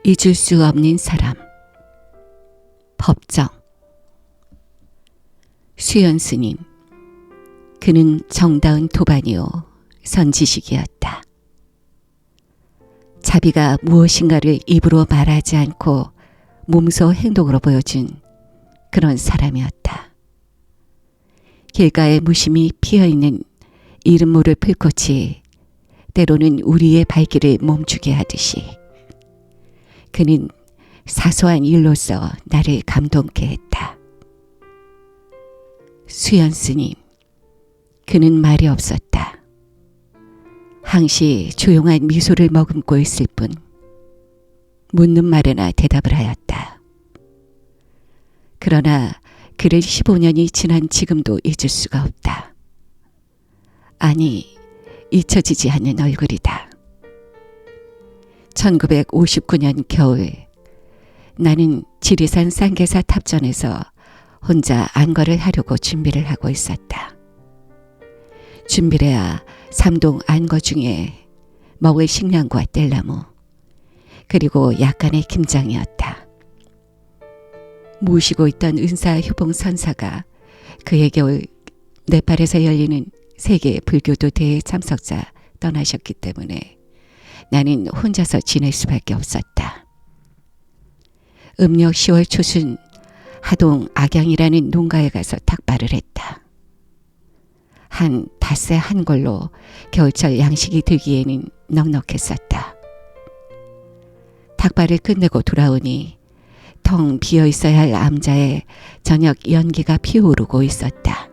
잊을 수 없는 사람. 법정. 수연 스님. 그는 정다운 도반이요 선지식이었다. 자비가 무엇인가를 입으로 말하지 않고 몸소 행동으로 보여준 그런 사람이었다. 길가에 무심히 피어있는 이름 모를 풀꽃이 때로는 우리의 발길을 멈추게 하듯이 그는 사소한 일로서 나를 감동케 했다. 수연 스님. 그는 말이 없었다. 항시 조용한 미소를 머금고 있을 뿐 묻는 말에나 대답을 하였다. 그러나 그를 15년이 지난 지금도 잊을 수가 없다. 아니, 잊혀지지 않는 얼굴이다. 1959년 겨울, 나는 지리산 쌍계사 탑전에서 혼자 안거를 하려고 준비를 하고 있었다. 준비래야 3동 안거 중에 먹을 식량과 뗄나무, 그리고 약간의 김장이었다. 모시고 있던 은사 효봉 선사가 그에게 올 네팔에서 열리는 세계 불교도 대회 참석자 떠나셨기 때문에 나는 혼자서 지낼 수밖에 없었다. 음력 10월 초순 하동 악양이라는 농가에 가서 탁발을 했다. 한 닷새 한 걸로 겨울철 양식이 들기에는 넉넉했었다. 탁발을 끝내고 돌아오니 텅 비어 있어야 할 암자에 저녁 연기가 피어오르고 있었다.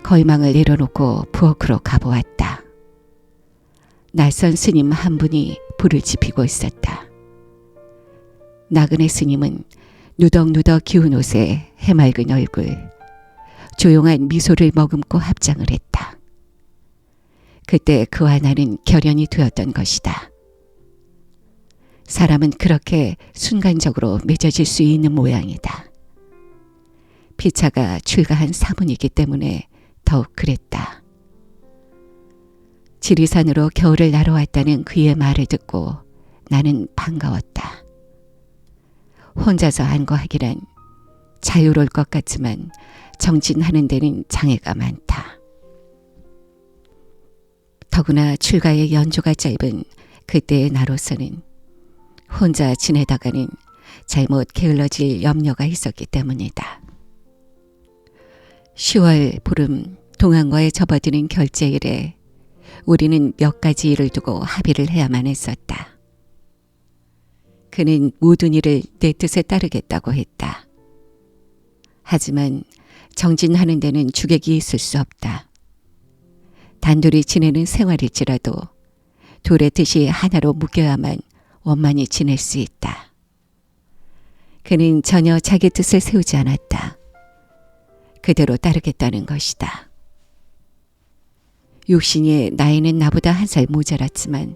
거위망을 내려놓고 부엌으로 가보았다. 낯선 스님 한 분이 불을 지피고 있었다. 나그네 스님은 누덕누덕 기운 옷에 해맑은 얼굴, 조용한 미소를 머금고 합장을 했다. 그때 그와 나는 결연이 되었던 것이다. 사람은 그렇게 순간적으로 맺어질 수 있는 모양이다. 피차가 출가한 사문이기 때문에 더욱 그랬다. 지리산으로 겨울을 나러 왔다는 그의 말을 듣고 나는 반가웠다. 혼자서 안거하기란 자유로울 것 같지만 정진하는 데는 장애가 많다. 더구나 출가의 연조가 짧은 그때의 나로서는 혼자 지내다가는 잘못 게을러질 염려가 있었기 때문이다. 10월 보름 동안과에 접어드는 결제일에 우리는 몇 가지 일을 두고 합의를 해야만 했었다. 그는 모든 일을 내 뜻에 따르겠다고 했다. 하지만 정진하는 데는 주객이 있을 수 없다. 단둘이 지내는 생활일지라도 둘의 뜻이 하나로 묶여야만 원만히 지낼 수 있다. 그는 전혀 자기 뜻을 세우지 않았다. 그대로 따르겠다는 것이다. 육신이 나이는 나보다 한 살 모자랐지만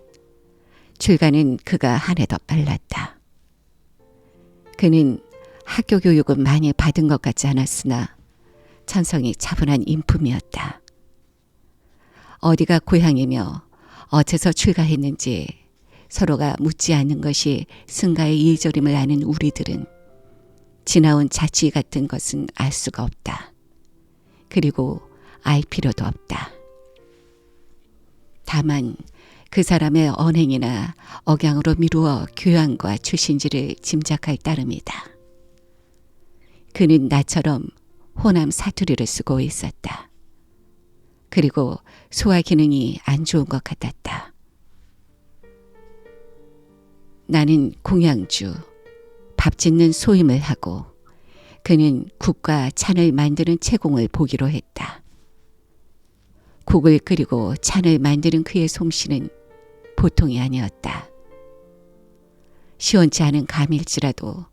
출가는 그가 한 해 더 빨랐다. 그는 학교 교육은 많이 받은 것 같지 않았으나 천성이 차분한 인품이었다. 어디가 고향이며 어째서 출가했는지 서로가 묻지 않는 것이 승가의 예절임을 아는 우리들은 지나온 자취 같은 것은 알 수가 없다. 그리고 알 필요도 없다. 다만 그 사람의 언행이나 억양으로 미루어 교양과 출신지를 짐작할 따름이다. 그는 나처럼 호남 사투리를 쓰고 있었다. 그리고 소화 기능이 안 좋은 것 같았다. 나는 공양주, 밥 짓는 소임을 하고 그는 국과 찬을 만드는 채공을 보기로 했다. 국을 끓이고 찬을 만드는 그의 솜씨는 보통이 아니었다. 시원치 않은 감일지라도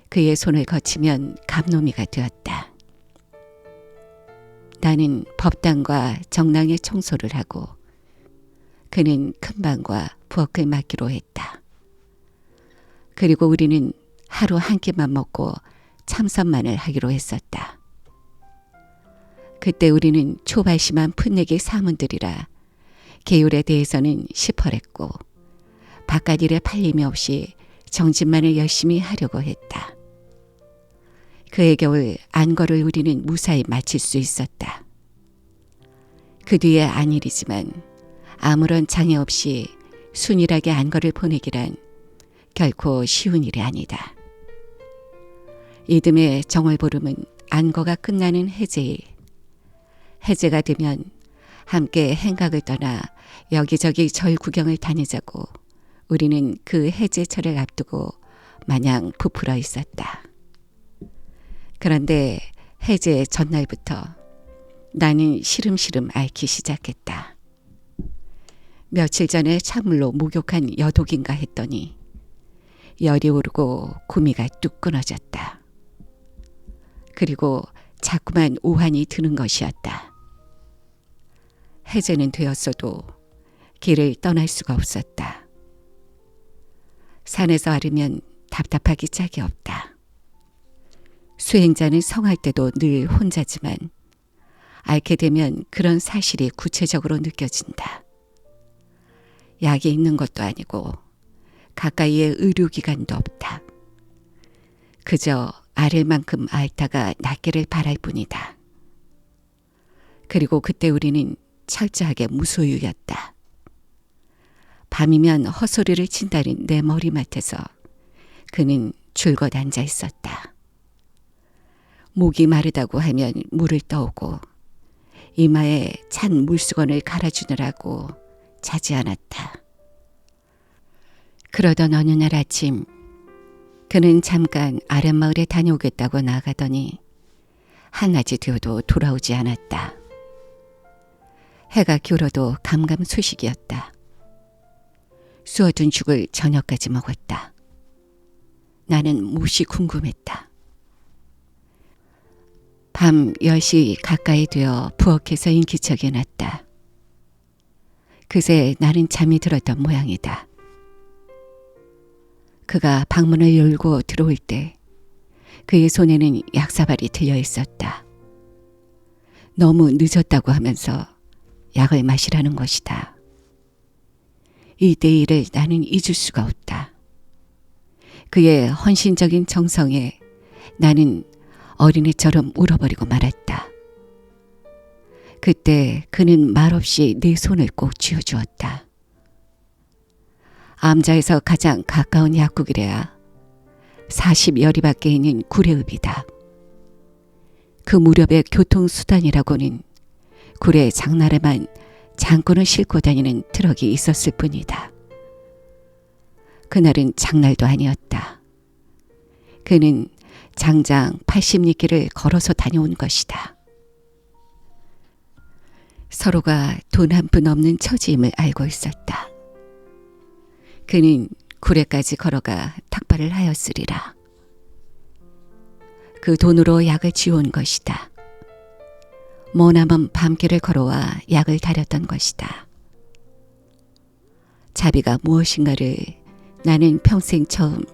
그의 손을 거치면 감노미가 되었다. 나는 법당과 정랑의 청소를 하고 그는 큰방과 부엌을 맡기로 했다. 그리고 우리는 하루 한 끼만 먹고 참선만을 하기로 했었다. 그때 우리는 초발심한 풋내기 사문들이라 계율에 대해서는 시퍼랬고 바깥 일에 팔림이 없이 정진만을 열심히 하려고 했다. 그의 겨울 안거를 우리는 무사히 마칠 수 있었다. 그 뒤에 안일이지만 아무런 장애 없이 순일하게 안거를 보내기란 결코 쉬운 일이 아니다. 이듬해 정월보름은 안거가 끝나는 해제일. 해제가 되면 함께 행각을 떠나 여기저기 절 구경을 다니자고 우리는 그 해제철을 앞두고 마냥 부풀어 있었다. 그런데 해제 전날부터 나는 시름시름 앓기 시작했다. 며칠 전에 찬물로 목욕한 여독인가 했더니 열이 오르고 구미가 뚝 끊어졌다. 그리고 자꾸만 오한이 드는 것이었다. 해제는 되었어도 길을 떠날 수가 없었다. 산에서 앓으면 답답하기 짝이 없다. 수행자는 성할 때도 늘 혼자지만 앓게 되면 그런 사실이 구체적으로 느껴진다. 약이 있는 것도 아니고 가까이에 의료기관도 없다. 그저 앓을 만큼 앓다가 낫기를 바랄 뿐이다. 그리고 그때 우리는 철저하게 무소유였다. 밤이면 헛소리를 친다는 내 머리맡에서 그는 줄곧 앉아 있었다. 목이 마르다고 하면 물을 떠오고 이마에 찬 물수건을 갈아주느라고 자지 않았다. 그러던 어느 날 아침 그는 잠깐 아랫마을에 다녀오겠다고 나가더니 한낮이 되어도 돌아오지 않았다. 해가 기울어도 감감소식이었다. 수어둔 죽을 저녁까지 먹었다. 나는 몹시 궁금했다. 밤 10시 가까이 되어 부엌에서 인기척이 났다. 그새 나는 잠이 들었던 모양이다. 그가 방문을 열고 들어올 때 그의 손에는 약사발이 들려 있었다. 너무 늦었다고 하면서 약을 마시라는 것이다. 이때 일을 나는 잊을 수가 없다. 그의 헌신적인 정성에 나는 어린애처럼 울어버리고 말았다. 그때 그는 말없이 내 손을 꼭 쥐어주었다. 암자에서 가장 가까운 약국이래야 40여리밖에 있는 구례읍이다. 그 무렵의 교통수단이라고는 구례 장날에만 장군을 싣고 다니는 트럭이 있었을 뿐이다. 그날은 장날도 아니었다. 그는 장장 80리길을 걸어서 다녀온 것이다. 서로가 돈 한 푼 없는 처지임을 알고 있었다. 그는 구례까지 걸어가 탁발을 하였으리라. 그 돈으로 약을 지어온 것이다. 머나먼 밤길을 걸어와 약을 다렸던 것이다. 자비가 무엇인가를 나는 평생 처음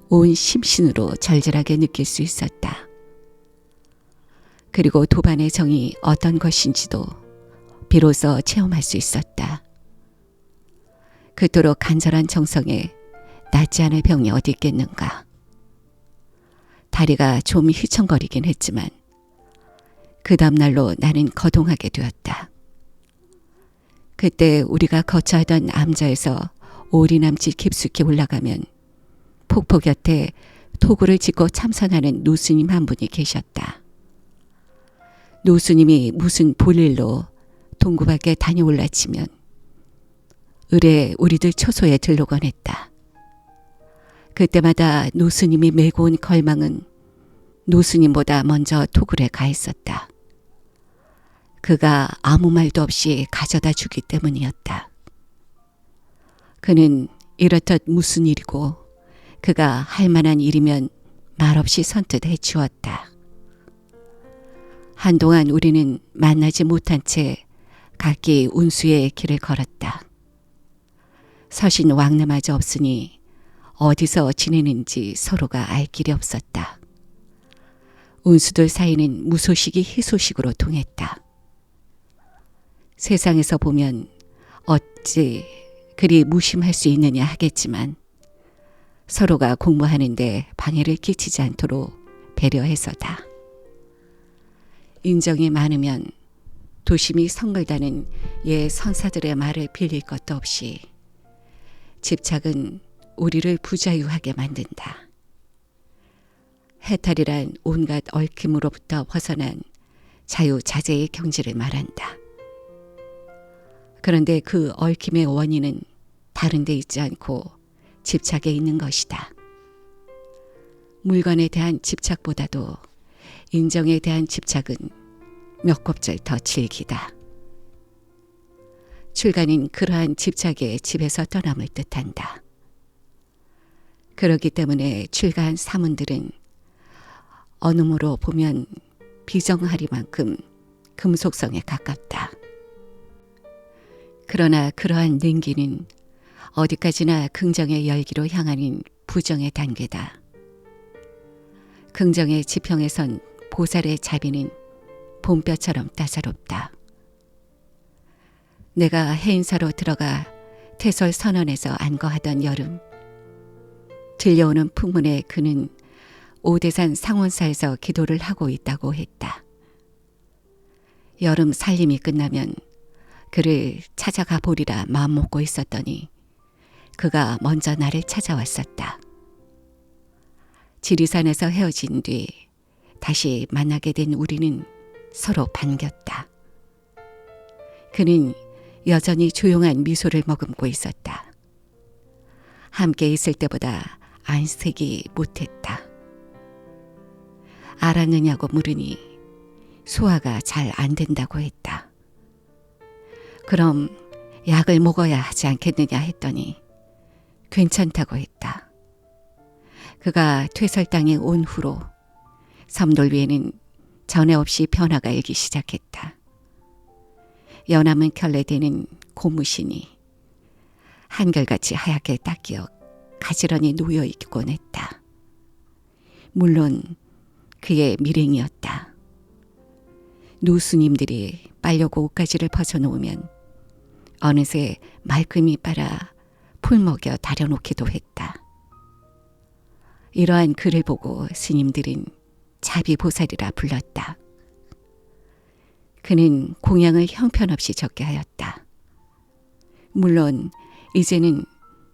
온 심신으로 절절하게 느낄 수 있었다. 그리고 도반의 정이 어떤 것인지도 비로소 체험할 수 있었다. 그토록 간절한 정성에 낫지 않을 병이 어디 있겠는가. 다리가 좀 휘청거리긴 했지만 그 다음날로 나는 거동하게 되었다. 그때 우리가 거처하던 암자에서 오리남짓 깊숙이 올라가면 폭포 곁에 토구를 짓고 참선하는 노스님 한 분이 계셨다. 노스님이 무슨 볼일로 동구 밖에 다녀올라 치면 을에 우리들 처소에 들르곤 했다. 그때마다 노스님이 메고 온 걸망은 노스님보다 먼저 토굴에 가 있었다. 그가 아무 말도 없이 가져다 주기 때문이었다. 그는 이렇듯 무슨 일이고 그가 할 만한 일이면 말없이 선뜻 해주었다. 한동안 우리는 만나지 못한 채 각기 운수의 길을 걸었다. 서신 왕래마저 없으니 어디서 지내는지 서로가 알 길이 없었다. 운수들 사이는 무소식이 희소식으로 통했다. 세상에서 보면 어찌 그리 무심할 수 있느냐 하겠지만 서로가 공부하는데 방해를 끼치지 않도록 배려해서다. 인정이 많으면 도심이 성글다는 옛 선사들의 말을 빌릴 것도 없이 집착은 우리를 부자유하게 만든다. 해탈이란 온갖 얽힘으로부터 벗어난 자유자재의 경지를 말한다. 그런데 그 얽힘의 원인은 다른 데 있지 않고 집착에 있는 것이다. 물건에 대한 집착보다도 인정에 대한 집착은 몇 곱절 더 질기다. 출간인 그러한 집착의 집에서 떠남을 뜻한다. 그렇기 때문에 출가한 사문들은 언음으로 보면 비정하리만큼 금속성에 가깝다. 그러나 그러한 냉기는 어디까지나 긍정의 열기로 향하는 부정의 단계다. 긍정의 지평에선 보살의 자비는 봄볕처럼 따사롭다. 내가 해인사로 들어가 태설 선원에서 안거하던 여름, 들려오는 풍문에 그는 오대산 상원사에서 기도를 하고 있다고 했다. 여름 살림이 끝나면 그를 찾아가 보리라 마음먹고 있었더니 그가 먼저 나를 찾아왔었다. 지리산에서 헤어진 뒤 다시 만나게 된 우리는 서로 반겼다. 그는 여전히 조용한 미소를 머금고 있었다. 함께 있을 때보다 안색이 못했다. 알았느냐고 물으니 소화가 잘 안 된다고 했다. 그럼 약을 먹어야 하지 않겠느냐 했더니 괜찮다고 했다. 그가 퇴설당에 온 후로 섬돌 위에는 전에 없이 변화가 일기 시작했다. 연함은 결례되는 고무신이 한결같이 하얗게 닦여 가지런히 놓여 있곤 했다. 물론 그의 밀행이었다. 누수님들이 빨려고 옷가지를 벗어놓으면 어느새 말끔히 빨아 풀 먹여 다려놓기도 했다. 이러한 그를 보고 스님들은 자비보살이라 불렀다. 그는 공양을 형편없이 적게 하였다. 물론 이제는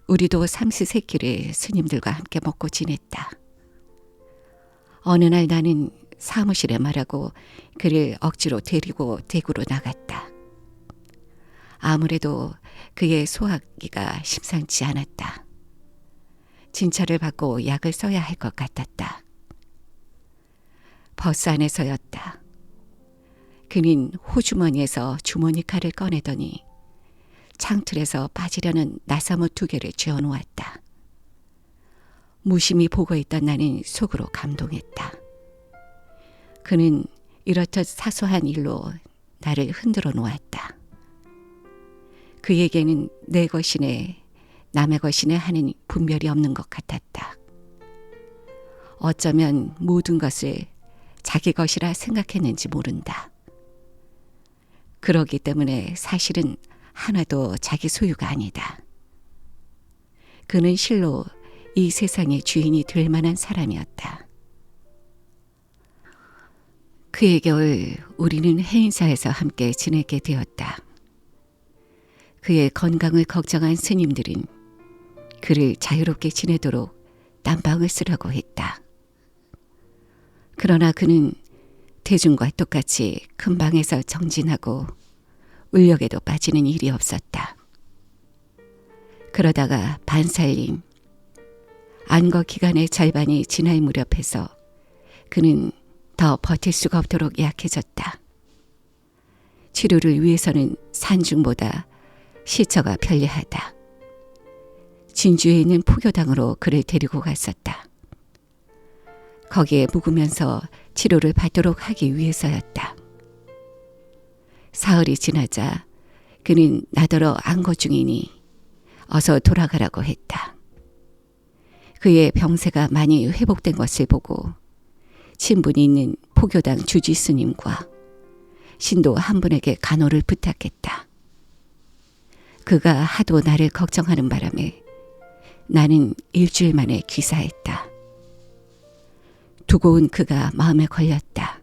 우리도 삼시세끼를 스님들과 함께 먹고 지냈다. 어느 날 나는 사무실에 말하고 그를 억지로 데리고 대구로 나갔다. 아무래도 그의 소화기가 심상치 않았다. 진찰을 받고 약을 써야 할 것 같았다. 버스 안에서였다. 그는 호주머니에서 주머니 칼을 꺼내더니 창틀에서 빠지려는 나사모 2개를 쥐어놓았다. 무심히 보고 있던 나는 속으로 감동했다. 그는 이렇듯 사소한 일로 나를 흔들어 놓았다. 그에게는 내 것이네 남의 것이네 하는 분별이 없는 것 같았다. 어쩌면 모든 것을 자기 것이라 생각했는지 모른다. 그러기 때문에 사실은 하나도 자기 소유가 아니다. 그는 실로 이 세상의 주인이 될 만한 사람이었다. 그의 겨울 우리는 해인사에서 함께 지내게 되었다. 그의 건강을 걱정한 스님들은 그를 자유롭게 지내도록 땀방을 쓰라고 했다. 그러나 그는 대중과 똑같이 큰 방에서 정진하고 울력에도 빠지는 일이 없었다. 그러다가 반살림, 안거 기간의 절반이 지날 무렵에서 그는 더 버틸 수가 없도록 약해졌다. 치료를 위해서는 산중보다 시처가 편리하다. 진주에 있는 포교당으로 그를 데리고 갔었다. 거기에 묵으면서 치료를 받도록 하기 위해서였다. 사흘이 지나자 그는 나더러 안거 중이니 어서 돌아가라고 했다. 그의 병세가 많이 회복된 것을 보고 친분이 있는 포교당 주지 스님과 신도 한 분에게 간호를 부탁했다. 그가 하도 나를 걱정하는 바람에 나는 일주일 만에 귀사했다. 두고 온 그가 마음에 걸렸다.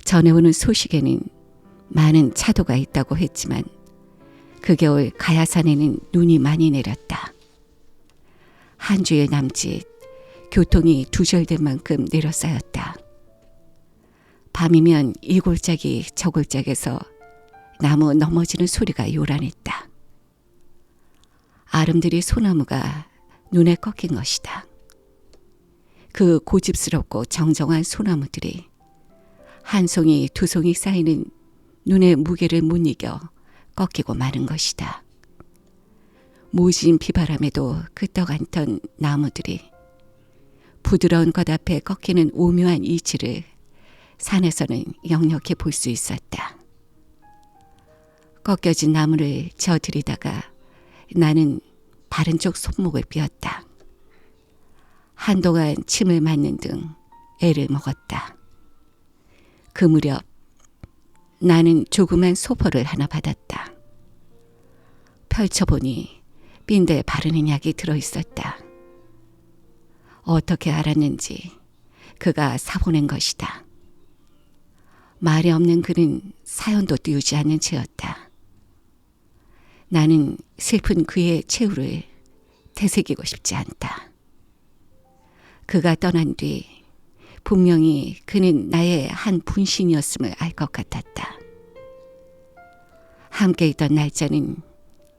전해오는 소식에는 많은 차도가 있다고 했지만 그 겨울 가야산에는 눈이 많이 내렸다. 한 주일 남짓 교통이 두절될 만큼 내려쌓였다. 밤이면 이 골짜기 저 골짜기에서 나무 넘어지는 소리가 요란했다. 아름드리 소나무가 눈에 꺾인 것이다. 그 고집스럽고 정정한 소나무들이 한 송이 두 송이 쌓이는 눈의 무게를 못 이겨 꺾이고 마는 것이다. 모진 비바람에도 끄떡않던 나무들이 부드러운 것 앞에 꺾이는 오묘한 이치를 산에서는 역력히 볼 수 있었다. 꺾여진 나무를 저들이다가 나는 바른 쪽 손목을 삐었다. 한동안 침을 맞는 등 애를 먹었다. 그 무렵 나는 조그만 소포를 하나 받았다. 펼쳐보니 빈대에 바르는 약이 들어있었다. 어떻게 알았는지 그가 사보낸 것이다. 말이 없는 그는 사연도 띄우지 않는 채였다. 나는 슬픈 그의 최후를 되새기고 싶지 않다. 그가 떠난 뒤 분명히 그는 나의 한 분신이었음을 알 것 같았다. 함께 있던 날짜는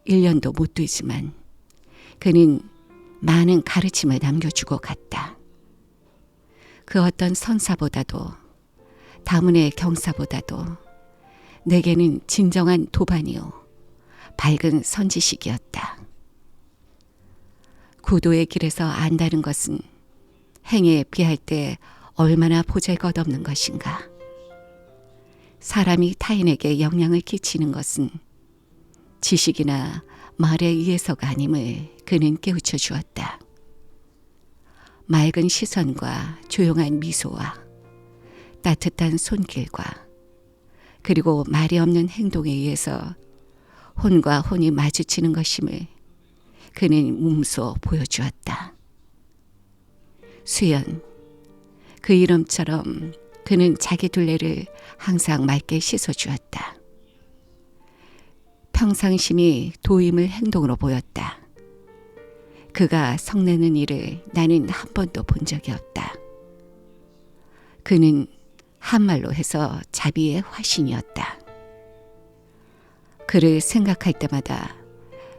1년도 못 되지만 그는 많은 가르침을 남겨주고 갔다. 그 어떤 선사보다도 다문의 경사보다도 내게는 진정한 도반이요 밝은 선지식이었다. 구도의 길에서 안다는 것은 행에 비할 때 얼마나 보잘것없는 것인가. 사람이 타인에게 영향을 끼치는 것은 지식이나 말에 의해서가 아님을 그는 깨우쳐 주었다. 맑은 시선과 조용한 미소와 따뜻한 손길과 그리고 말이 없는 행동에 의해서 혼과 혼이 마주치는 것임을 그는 몸소 보여주었다. 수연, 그 이름처럼 그는 자기 둘레를 항상 맑게 씻어주었다. 평상심이 도임을 행동으로 보였다. 그가 성내는 일을 나는 한 번도 본 적이 없다. 그는 한말로 해서 자비의 화신이었다. 그를 생각할 때마다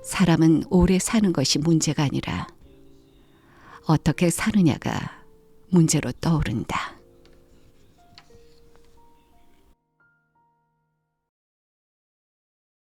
사람은 오래 사는 것이 문제가 아니라 어떻게 사느냐가 문제로 떠오른다.